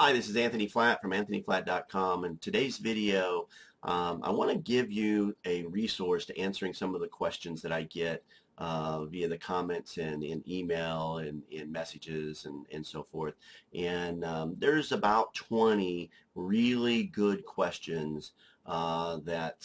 Hi, this is Anthony Flatt from anthonyflatt.com, and today's video, I want to give you a resource to answering some of the questions that I get via the comments and in email and in messages and so forth. And there's about 20 really good questions that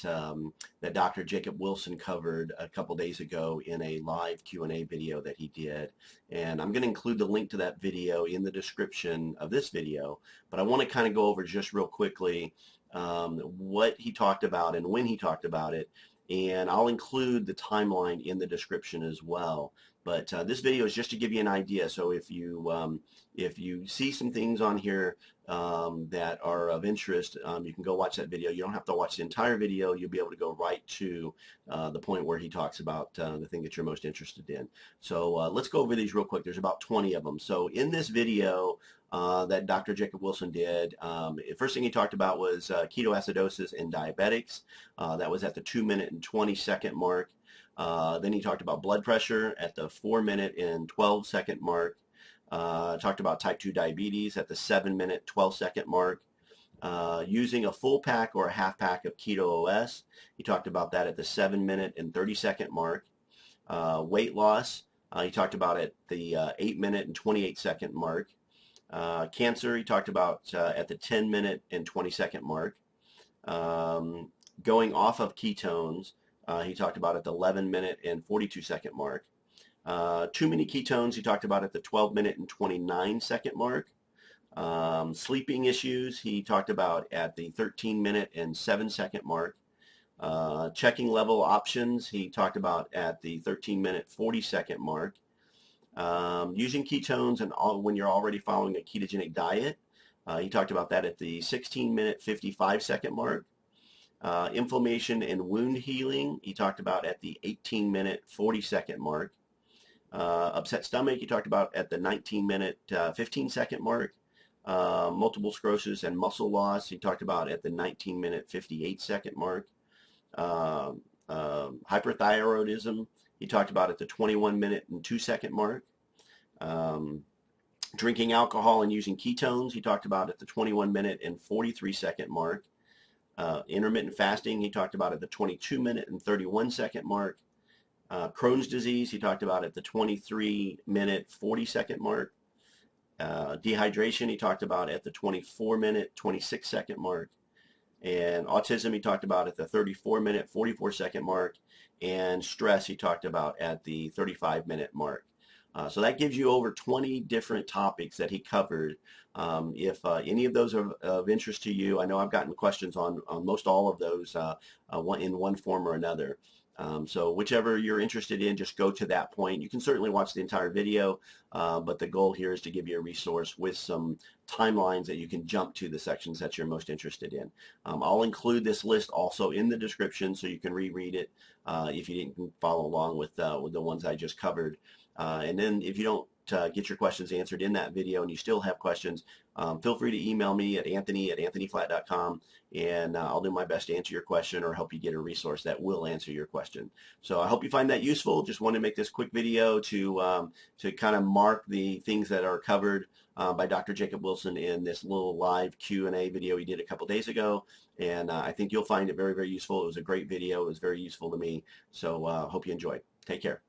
Dr. Jacob Wilson covered a couple days ago in a live Q&A video that he did. And I'm going to include the link to that video in the description of this video. But I want to kind of go over just real quickly what he talked about and when he talked about it. And I'll include the timeline in the description as well. But this video is just to give you an idea. So if you see some things on here that are of interest, you can go watch that video. You don't have to watch the entire video. You'll be able to go right to the point where he talks about the thing that you're most interested in. So let's go over these real quick. There's about 20 of them. So in this video that Dr. Jacob Wilson did, first thing he talked about was ketoacidosis in diabetics. That was at the 2-minute and 20-second mark. Then he talked about blood pressure at the 4-minute and 12-second mark. Talked about type 2 diabetes at the 7-minute, 12-second mark. Using a full pack or a half pack of Keto OS. He talked about that at the 7-minute and 30-second mark. Weight loss, he talked about at the 8-minute and 28-second mark. Cancer, he talked about at the 10-minute and 20-second mark. Going off of ketones, he talked about at the 11-minute and 42-second mark. Too many ketones, he talked about at the 12-minute and 29-second mark. Sleeping issues, he talked about at the 13-minute and 7-second mark. Checking level options, he talked about at the 13-minute, 40-second mark. Using ketones and when you're already following a ketogenic diet, he talked about that at the 16-minute, 55-second mark. Inflammation and wound healing, he talked about at the 18-minute, 40-second mark. Upset stomach, he talked about at the 19-minute, 15-second mark. Multiple sclerosis and muscle loss, he talked about at the 19-minute, 58-second mark. Hyperthyroidism, he talked about at the 21-minute and 2-second mark. Drinking alcohol and using ketones, he talked about at the 21-minute and 43-second mark. Intermittent fasting, he talked about at the 22-minute and 31-second mark. Crohn's disease, he talked about at the 23-minute, 40-second mark. Dehydration, he talked about at the 24-minute, 26-second mark. And autism, he talked about at the 34-minute, 44-second mark. And stress, he talked about at the 35-minute mark. So that gives you over 20 different topics that he covered. If any of those are of interest to you, I know I've gotten questions on most all of those in one form or another. So whichever you're interested in, just go to that point. You can certainly watch the entire video, but the goal here is to give you a resource with some timelines that you can jump to the sections that you're most interested in. I'll include this list also in the description so you can reread it if you didn't follow along with the ones I just covered. And then if you don't get your questions answered in that video and you still have questions, feel free to email me at anthony@anthonyflatt.com, and I'll do my best to answer your question or help you get a resource that will answer your question. So I hope you find that useful. Just want to make this quick video to kind of mark the things that are covered by Dr. Jacob Wilson in this little live Q&A video he did a couple days ago. And I think you'll find it very, very useful. It was a great video. It was very useful to me. So hope you enjoyed. Take care.